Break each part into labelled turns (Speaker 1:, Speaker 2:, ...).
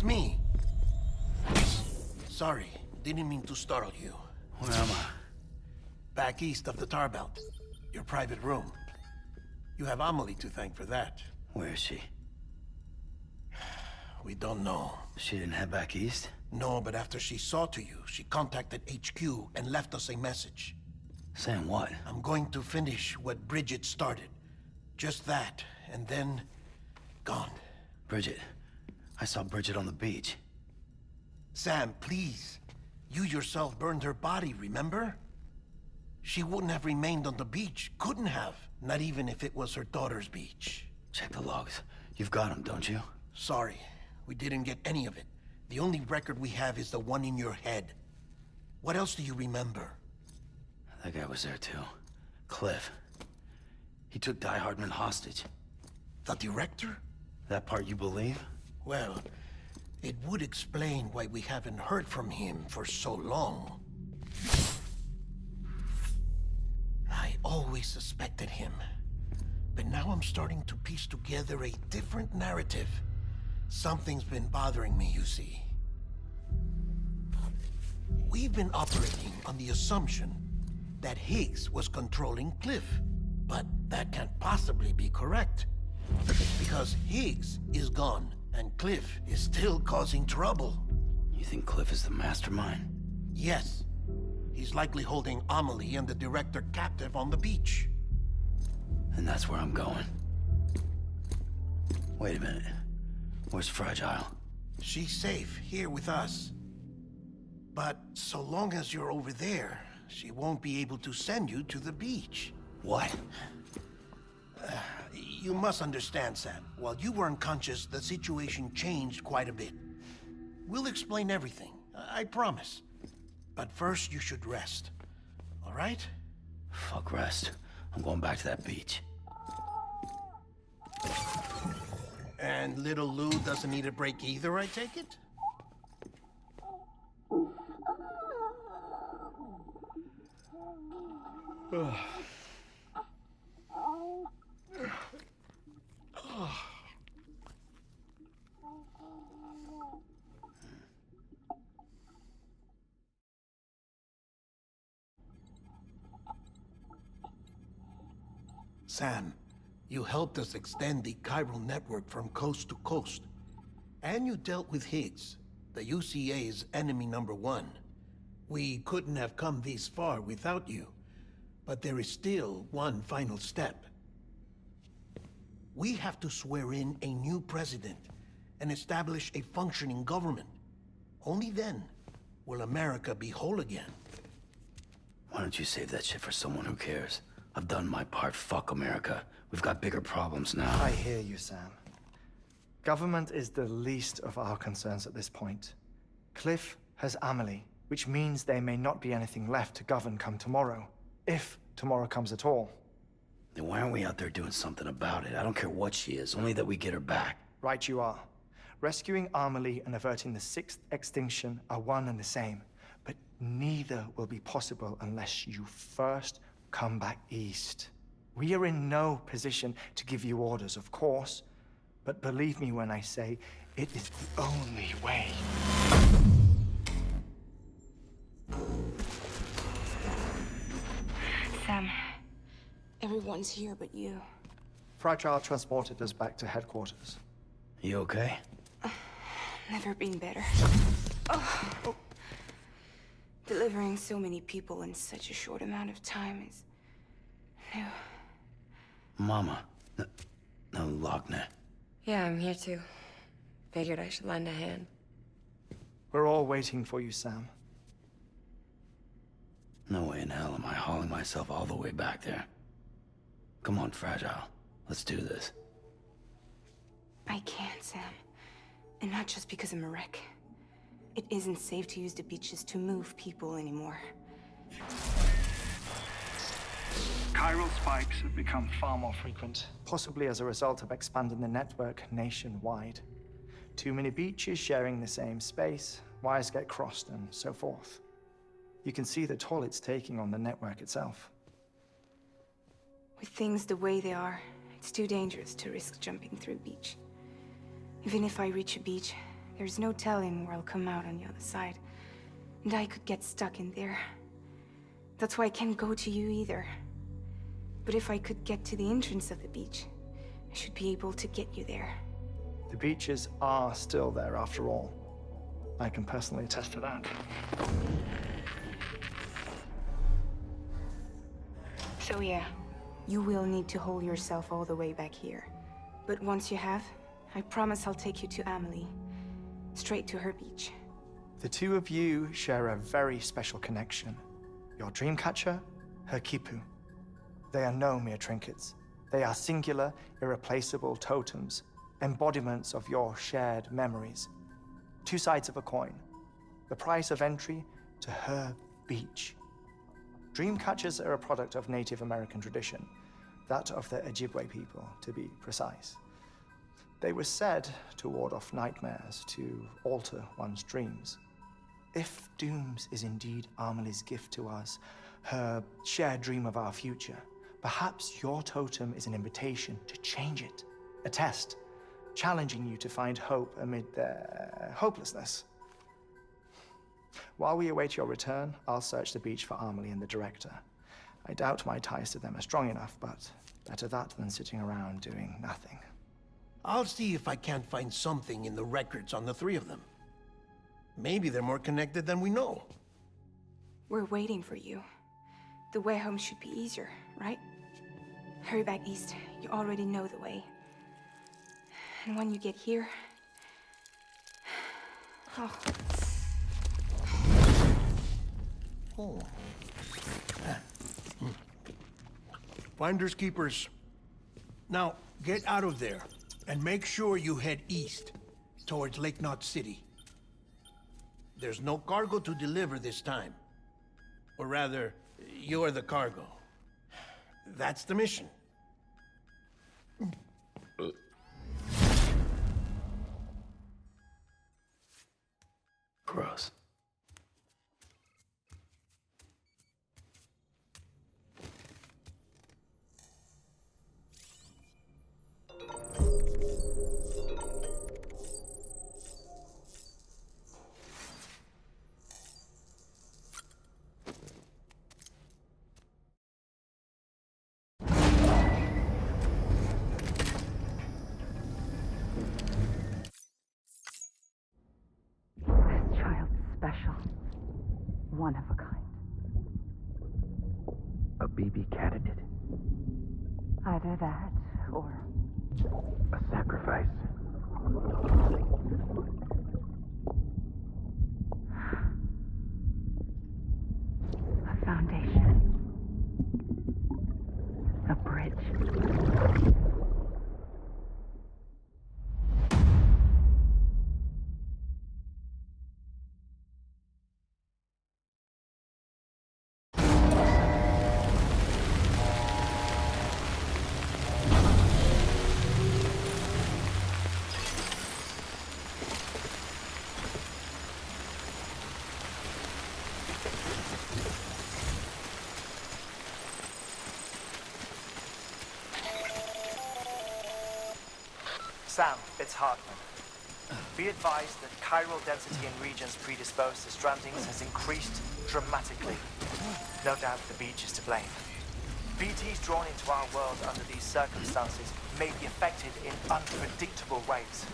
Speaker 1: It's me. Sorry, didn't mean to startle you.
Speaker 2: Where am I?
Speaker 1: Back east of the tar belt. Your private room. You have Amelie to thank for that.
Speaker 2: Where is she?
Speaker 1: We don't know.
Speaker 2: She didn't head back east?
Speaker 1: No, but after she saw to you, she contacted HQ and left us a message.
Speaker 2: Saying what?
Speaker 1: I'm going to finish what Bridget started. Just that, and then... gone.
Speaker 2: Bridget. I saw Bridget on the beach.
Speaker 1: Sam, please. You yourself burned her body, remember? She wouldn't have remained on the beach. Couldn't have. Not even if it was her daughter's beach.
Speaker 2: Check the logs. You've got them, don't you?
Speaker 1: Sorry. We didn't get any of it. The only record we have is the one in your head. What else do you remember?
Speaker 2: That guy was there too. Cliff. He took Die Hardman hostage.
Speaker 1: The director?
Speaker 2: That part you believe?
Speaker 1: Well, it would explain why we haven't heard from him for so long. I always suspected him. But now I'm starting to piece together a different narrative. Something's been bothering me, you see. We've been operating on the assumption that Higgs was controlling Cliff. But that can't possibly be correct. Because Higgs is gone, and Cliff is still causing trouble.
Speaker 2: You think Cliff is the mastermind?
Speaker 1: Yes. He's likely holding Amelie and the director captive on the beach.
Speaker 2: And that's where I'm going. Wait a minute. Where's Fragile?
Speaker 1: She's safe here with us. But so long as you're over there, she won't be able to send you to the beach.
Speaker 2: What?
Speaker 1: You must understand, Sam. While you were unconscious, the situation changed quite a bit. We'll explain everything, I promise. But first, you should rest. All right?
Speaker 2: Fuck rest. I'm going back to that beach.
Speaker 1: And little Lou doesn't need a break either, I take it? Sam, you helped us extend the chiral network from coast to coast. And you dealt with Higgs, the UCA's enemy #1. We couldn't have come this far without you. But there is still one final step. We have to swear in a new president and establish a functioning government. Only then will America be whole again.
Speaker 2: Why don't you save that shit for someone who cares? I've done my part. Fuck America. We've got bigger problems now.
Speaker 3: I hear you, Sam. Government is the least of our concerns at this point. Cliff has Amelie, which means there may not be anything left to govern come tomorrow. If tomorrow comes at all.
Speaker 2: Then why aren't we out there doing something about it? I don't care what she is, only that we get her back.
Speaker 3: Right you are. Rescuing Amelie and averting the 6th extinction are one and the same. But neither will be possible unless you first come back east. We are in no position to give you orders, of course. But believe me when I say, it is the only way.
Speaker 4: Sam, everyone's here but you.
Speaker 3: Fragile transported us back to headquarters.
Speaker 2: You okay?
Speaker 4: Never been better. Oh. Delivering so many people in such a short amount of time is new.
Speaker 2: Mama. No, Lochner.
Speaker 5: Yeah, I'm here too. Figured I should lend a hand.
Speaker 3: We're all waiting for you, Sam.
Speaker 2: No way in hell am I hauling myself all the way back there. Come on, Fragile. Let's do this.
Speaker 4: I can't, Sam. And not just because I'm a wreck. It isn't safe to use the beaches to move people anymore.
Speaker 6: Chiral spikes have become far more frequent.
Speaker 3: Possibly as a result of expanding the network nationwide. Too many beaches sharing the same space, wires get crossed, and so forth. You can see the toll it's taking on the network itself.
Speaker 4: With things the way they are, it's too dangerous to risk jumping through a beach. Even if I reach a beach, There's no telling where I'll come out on the other side. And I could get stuck in there. That's why I can't go to you either. But if I could get to the entrance of the beach, I should be able to get you there.
Speaker 3: The beaches are still there after all. I can personally attest to that.
Speaker 4: So yeah, you will need to hold yourself all the way back here. But once you have, I promise I'll take you to Amelie. Straight to her beach.
Speaker 3: The two of you share a very special connection. Your dreamcatcher, her Kipu. They are no mere trinkets. They are singular, irreplaceable totems, embodiments of your shared memories. Two sides of a coin. The price of entry to her beach. Dreamcatchers are a product of Native American tradition, that of the Ojibwe people, to be precise. They were said to ward off nightmares, to alter one's dreams. If Dooms is indeed Amelie's gift to us, her shared dream of our future, perhaps your totem is an invitation to change it, a test, challenging you to find hope amid their hopelessness. While we await your return, I'll search the beach for Amelie and the director. I doubt my ties to them are strong enough, but better that than sitting around doing nothing.
Speaker 1: I'll see if I can't find something in the records on the three of them. Maybe they're more connected than we know.
Speaker 4: We're waiting for you. The way home should be easier, right? Hurry back east. You already know the way. And when you get here... Oh.
Speaker 1: Oh. Finders keepers. Now, get out of there, and make sure you head east, towards Lake Knot City. There's no cargo to deliver this time. Or rather, you're the cargo. That's the mission.
Speaker 2: Gross.
Speaker 7: This child is special. One of a kind.
Speaker 2: A BB candidate?
Speaker 7: Either that, or...
Speaker 2: A sacrifice?
Speaker 7: a foundation. A bridge.
Speaker 3: Sam, it's Hartman. Be advised that chiral density in regions predisposed to strandings has increased dramatically. No doubt the beach is to blame. BTs drawn into our world under these circumstances may be affected in unpredictable ways.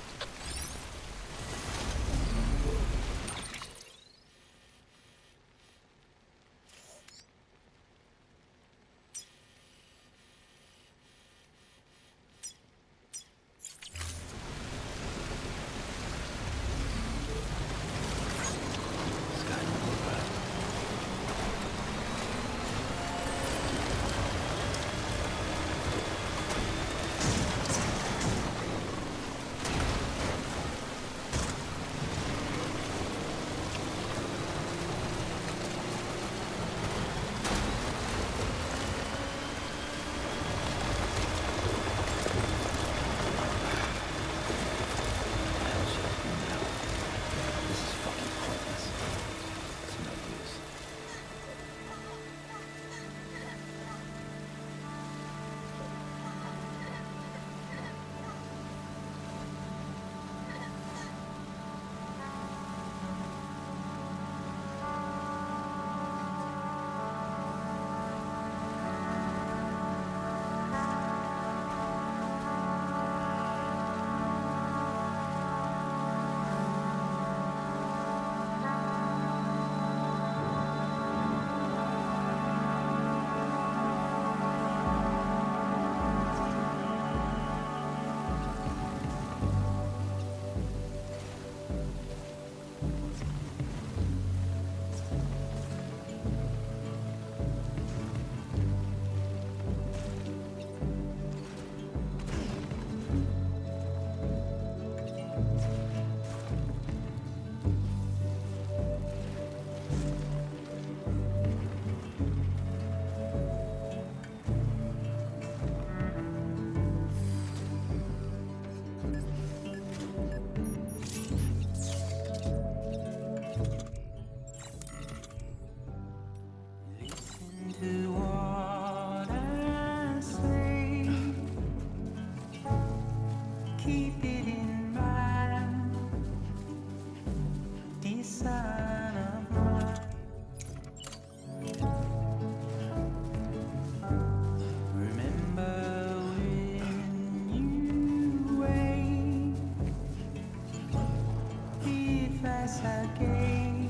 Speaker 8: price I gave.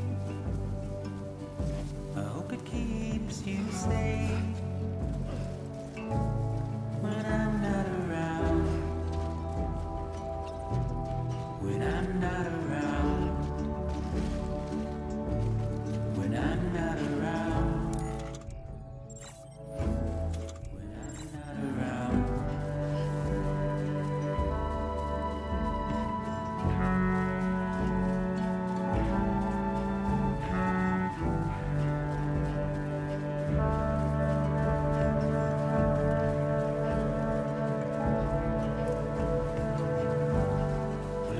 Speaker 8: I hope it keeps you safe when I'm not around. When I'm not around. When I'm not around. When I'm not around.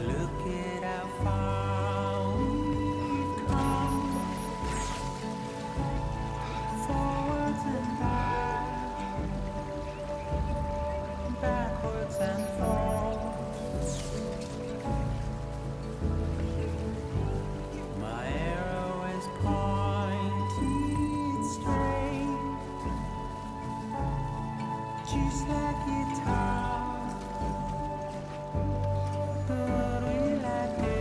Speaker 8: Look at how far we've come, forwards and backwards and forwards. My arrow is pointed straight, just like guitar. What will I do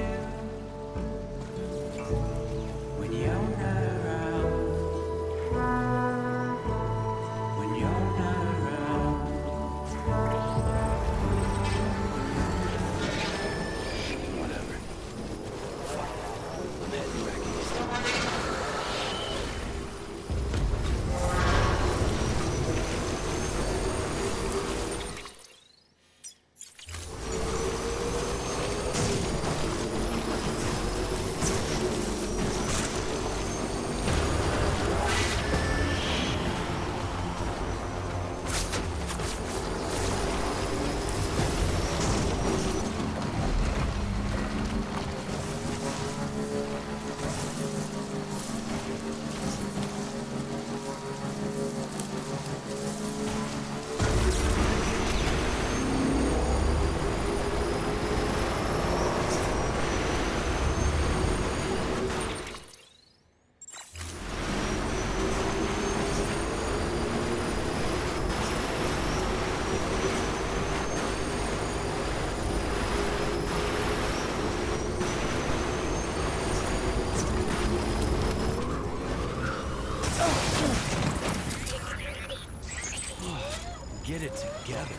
Speaker 8: when you're not around? When you're not around.
Speaker 2: Whatever. Fuck. I'm heading back east. Get it together.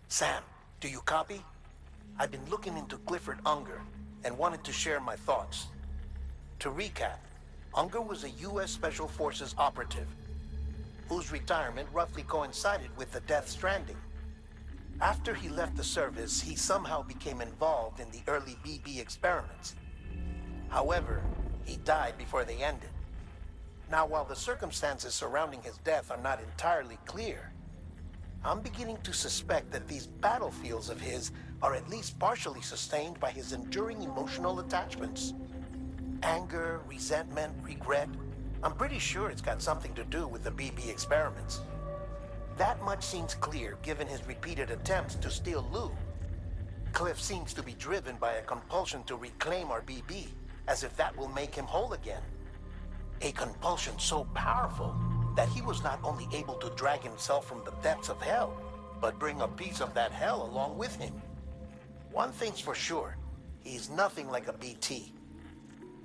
Speaker 1: Sam, do you copy? I've been looking into Clifford Unger and wanted to share my thoughts. To recap, Unger was a U.S. Special Forces operative whose retirement roughly coincided with the death Stranding. After he left the service, he somehow became involved in the early BB experiments. However, he died before they ended. Now, while the circumstances surrounding his death are not entirely clear, I'm beginning to suspect that these battlefields of his are at least partially sustained by his enduring emotional attachments. Anger, resentment, regret. I'm pretty sure it's got something to do with the BB experiments. That much seems clear given his repeated attempts to steal Lou. Cliff seems to be driven by a compulsion to reclaim our BB, as if that will make him whole again. A compulsion so powerful that he was not only able to drag himself from the depths of hell, but bring a piece of that hell along with him. One thing's for sure, he's nothing like a BT.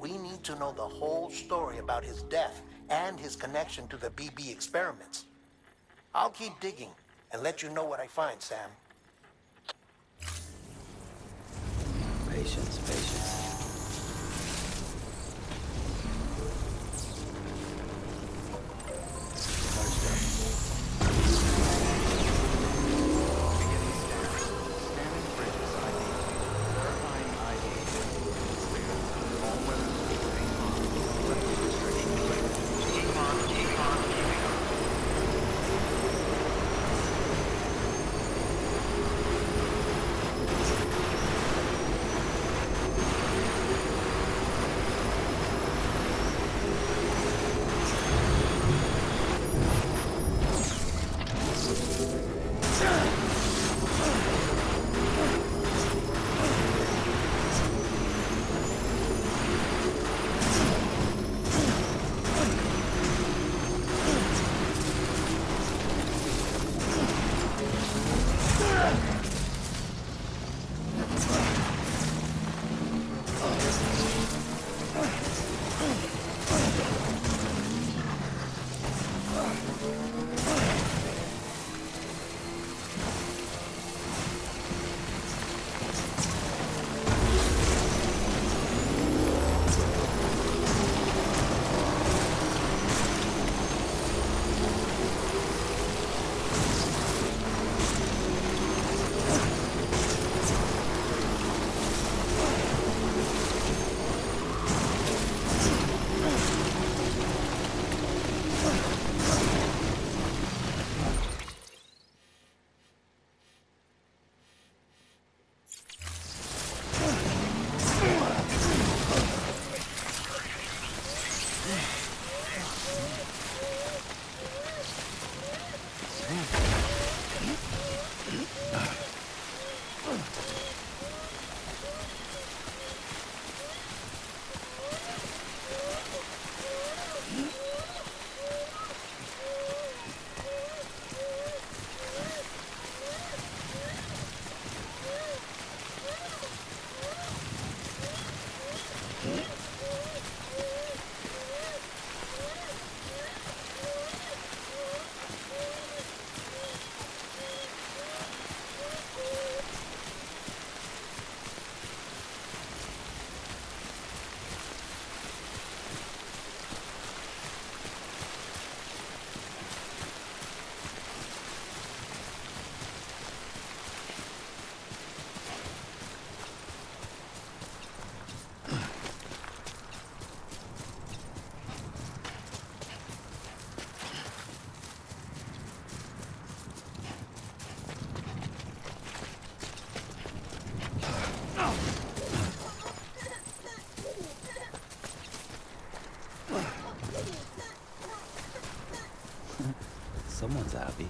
Speaker 1: We need to know the whole story about his death and his connection to the BB experiments. I'll keep digging and let you know what I find, Sam.
Speaker 2: Patience, patience. Someone's happy.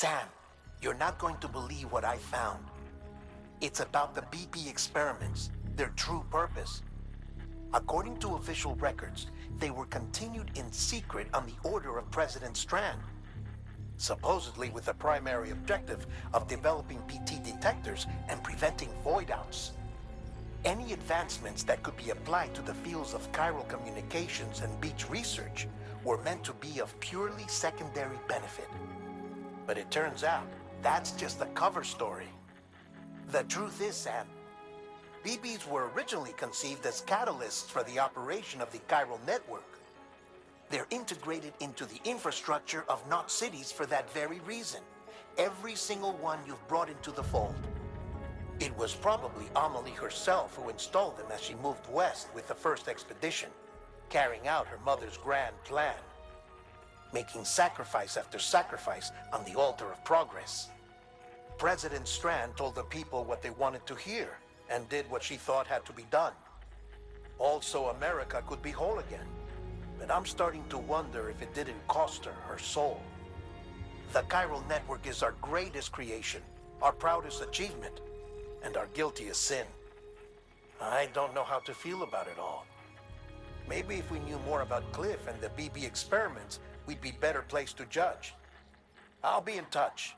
Speaker 1: Sam, you're not going to believe what I found. It's about the BP experiments, their true purpose. According to official records, they were continued in secret on the order of President Strand, supposedly with the primary objective of developing PT detectors and preventing void-outs. Any advancements that could be applied to the fields of chiral communications and beach research were meant to be of purely secondary benefit. But it turns out, that's just the cover story. The truth is, Sam, BBs were originally conceived as catalysts for the operation of the chiral network. They're integrated into the infrastructure of Knot cities for that very reason. Every single one you've brought into the fold. It was probably Amelie herself who installed them as she moved west with the first expedition, carrying out her mother's grand plan. Making sacrifice after sacrifice on the altar of progress. President Strand told the people what they wanted to hear, and did what she thought had to be done. Also, America could be whole again. But I'm starting to wonder if it didn't cost her her soul. The chiral network is our greatest creation, our proudest achievement, and our guiltiest sin. I don't know how to feel about it all. Maybe if we knew more about Cliff and the BB experiments, we'd be better placed to judge. I'll be in touch.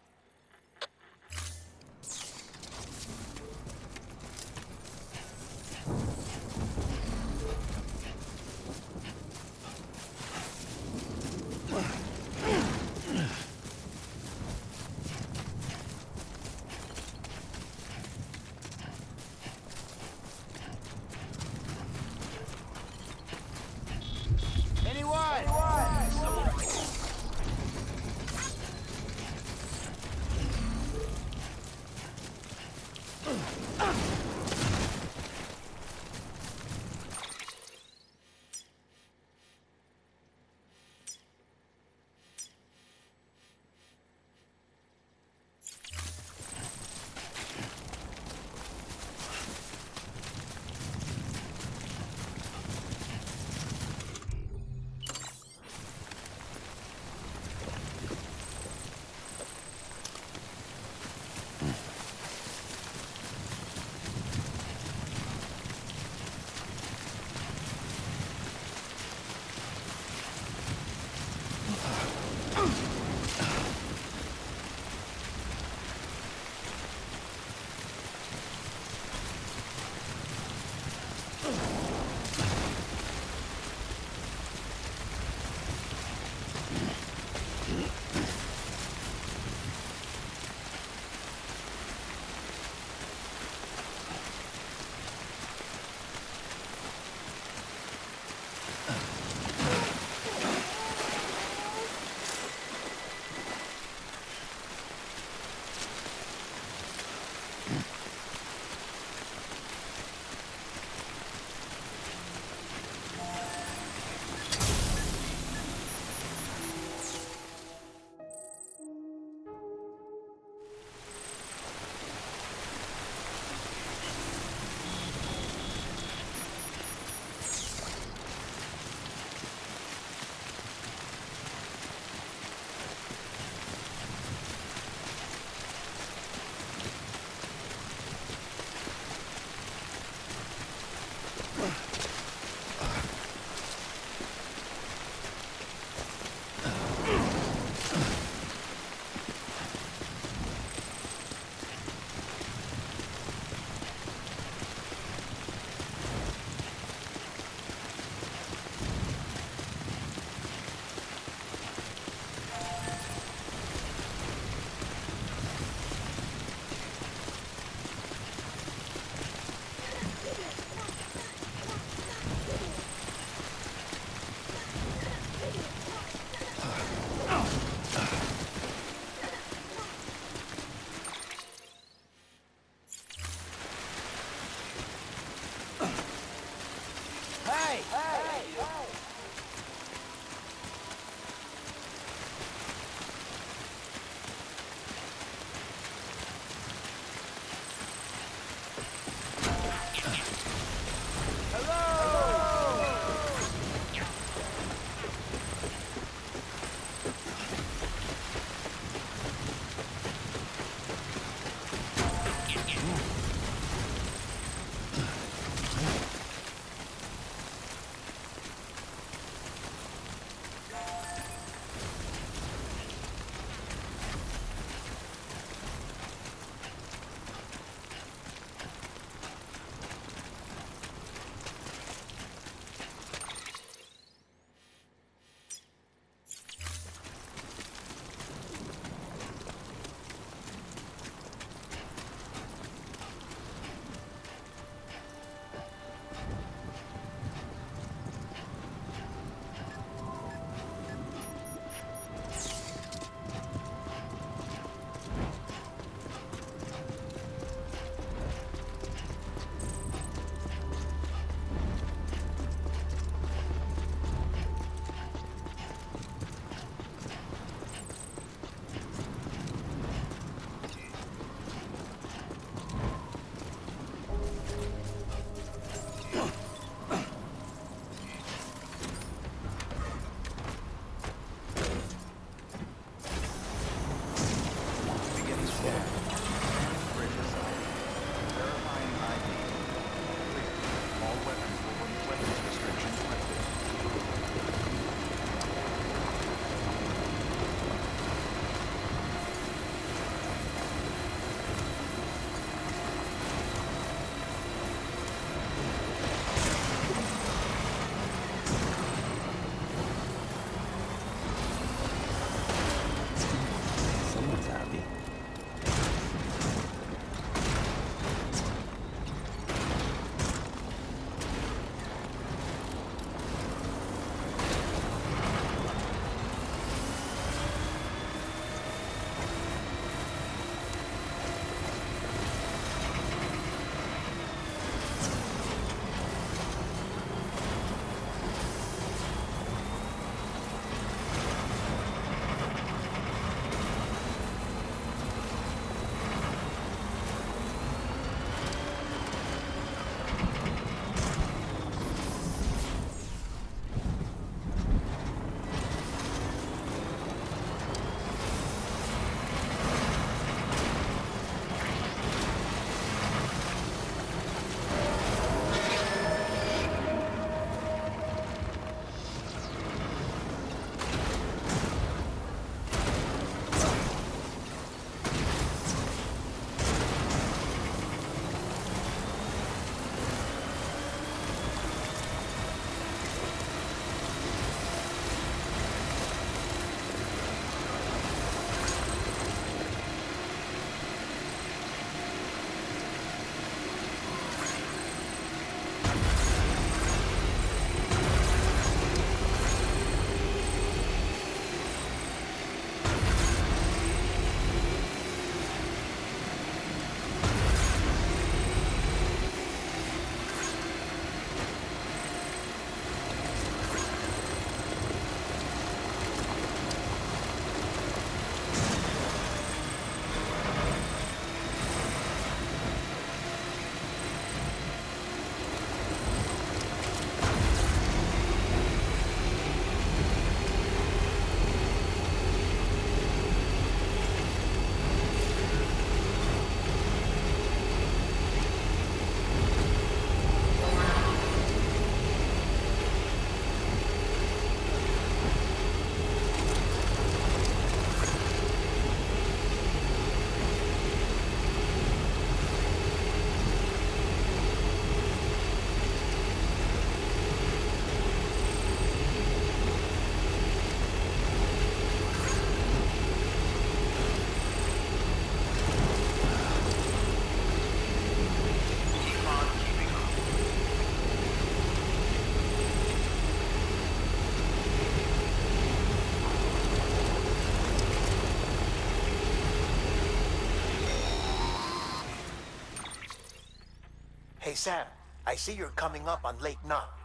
Speaker 1: Hey Sam, I see you're coming up on Lake Knot.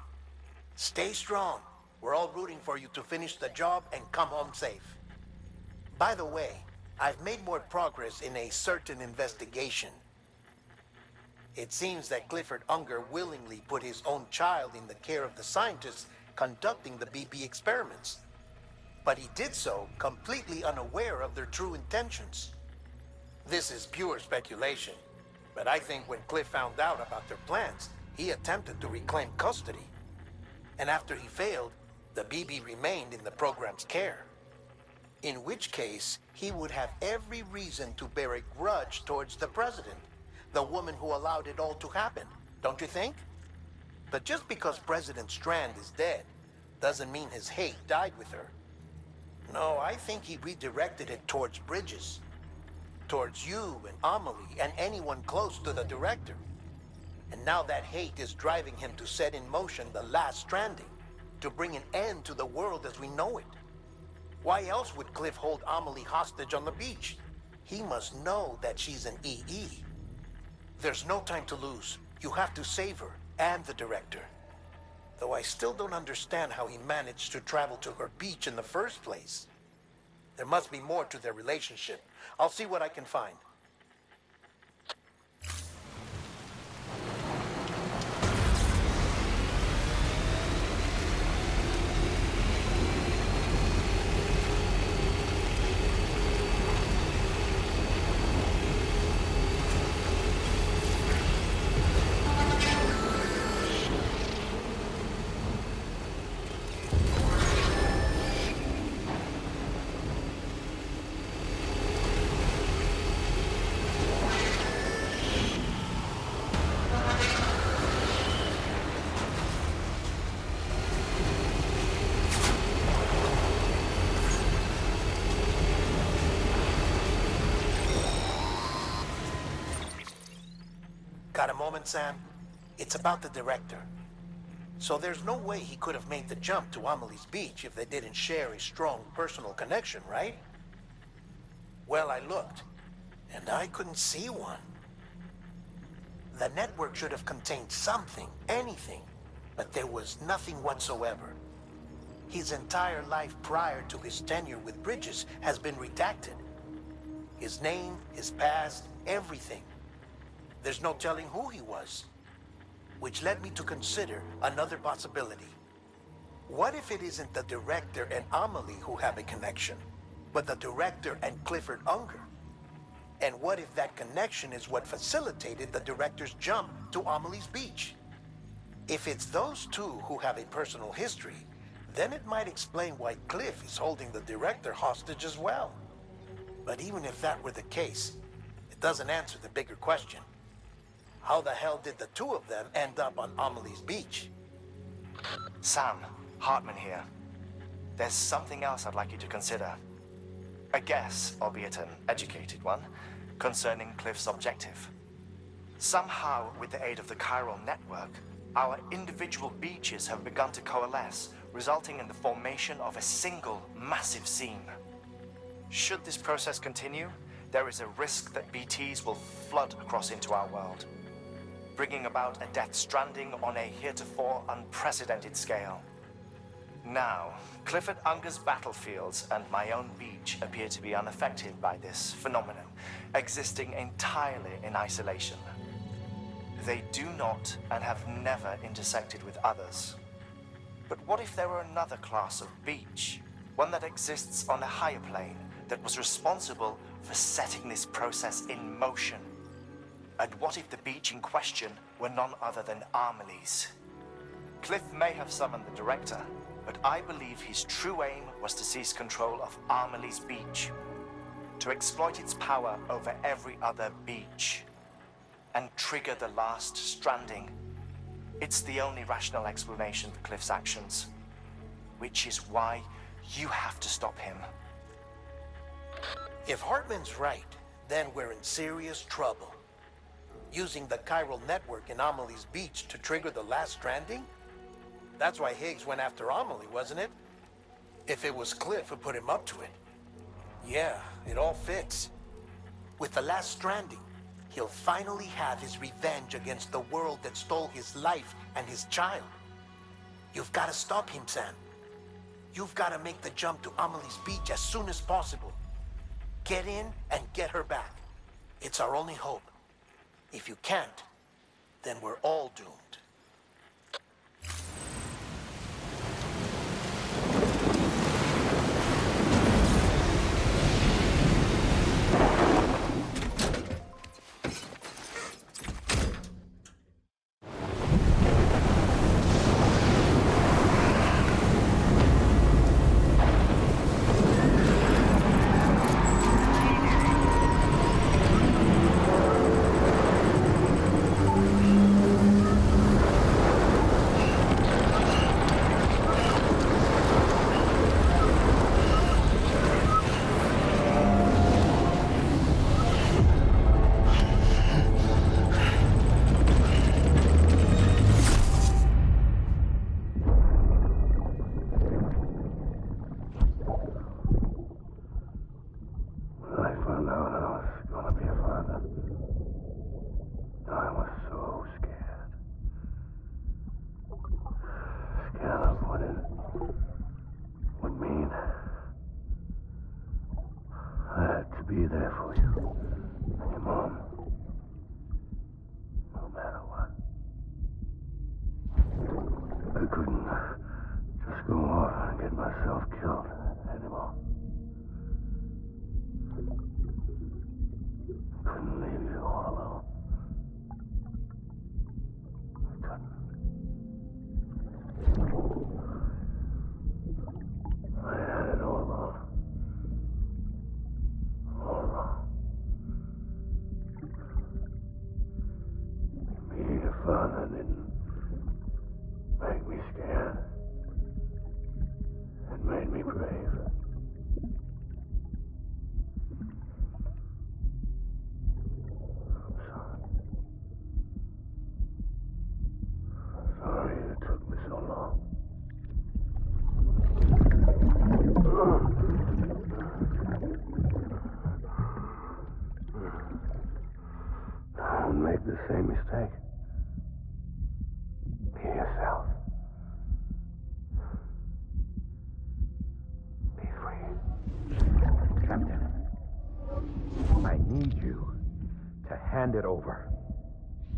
Speaker 1: Stay strong. We're all rooting for you to finish the job and come home safe. By the way, I've made more progress in a certain investigation. It seems that Clifford Unger willingly put his own child in the care of the scientists conducting the BP experiments. But he did so completely unaware of their true intentions. This is pure speculation, but I think when Cliff found out about their plans, he attempted to reclaim custody. And after he failed, the BB remained in the program's care. In which case, he would have every reason to bear a grudge towards the president, the woman who allowed it all to happen, don't you think? But just because President Strand is dead, doesn't mean his hate died with her. No, I think he redirected it towards Bridges. Towards you and Amelie and anyone close to the director. And now that hate is driving him to set in motion the last stranding, to bring an end to the world as we know it. Why else would Cliff hold Amelie hostage on the beach? He must know that she's an EE. There's no time to lose. You have to save her and the director. Though I still don't understand how he managed to travel to her beach in the first place. There must be more to their relationship. I'll see what I can find. Got a moment, Sam? It's about the director. So there's no way he could have made the jump to Amelie's beach if they didn't share a strong personal connection, right? Well, I looked, and I couldn't see one. The network should have contained something, anything, but there was nothing whatsoever. His entire life prior to his tenure with Bridges has been redacted. His name, his past, everything. There's no telling who he was. Which led me to consider another possibility. What if it isn't the director and Amelie who have a connection, but the director and Clifford Unger? And what if that connection is what facilitated the director's jump to Amelie's beach? If it's those two who have a personal history, then it might explain why Cliff is holding the director hostage as well. But even if that were the case, it doesn't answer the bigger question. How the hell did the two of them end up on Amelie's beach?
Speaker 3: Sam, Hartman here. There's something else I'd like you to consider. A guess, albeit an educated one, concerning Cliff's objective. Somehow, with the aid of the chiral network, our individual beaches have begun to coalesce, resulting in the formation of a single massive seam. Should this process continue, there is a risk that BTs will flood across into our world, bringing about a death stranding on a heretofore unprecedented scale. Now, Clifford Unger's battlefields and my own beach appear to be unaffected by this phenomenon, existing entirely in isolation. They do not and have never intersected with others. But what if there were another class of beach, one that exists on a higher plane, that was responsible for setting this process in motion? And what if the beach in question were none other than Amelie's? Cliff may have summoned the director, but I believe his true aim was to seize control of Amelie's beach, to exploit its power over every other beach, and trigger the last stranding. It's the only rational explanation for Cliff's actions, which is why you have to stop him.
Speaker 1: If Hartman's right, then we're in serious trouble. Using the chiral network in Amelie's beach to trigger the last stranding? That's why Higgs went after Amelie, wasn't it? If it was Cliff who put him up to it. Yeah, it all fits. With the last stranding, he'll finally have his revenge against the world that stole his life and his child. You've got to stop him, Sam. You've got to make the jump to Amelie's beach as soon as possible. Get in and get her back. It's our only hope. If you can't, then we're all doomed.
Speaker 9: I was so scared. Scared of what it would mean. I had to be there for you, and your mom. No matter what. I couldn't just go off and get myself killed anymore. I couldn't leave you all alone. I had it all wrong. All wrong. Being a father didn't make me scared. It made me brave. I'm sorry. Sorry it took me so long. Don't make the same mistake. Be yourself. Be free.
Speaker 10: Captain, I need you to hand it over.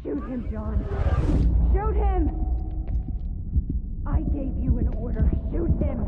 Speaker 7: Shoot him, John. Shoot him! I gave you an order. Shoot him!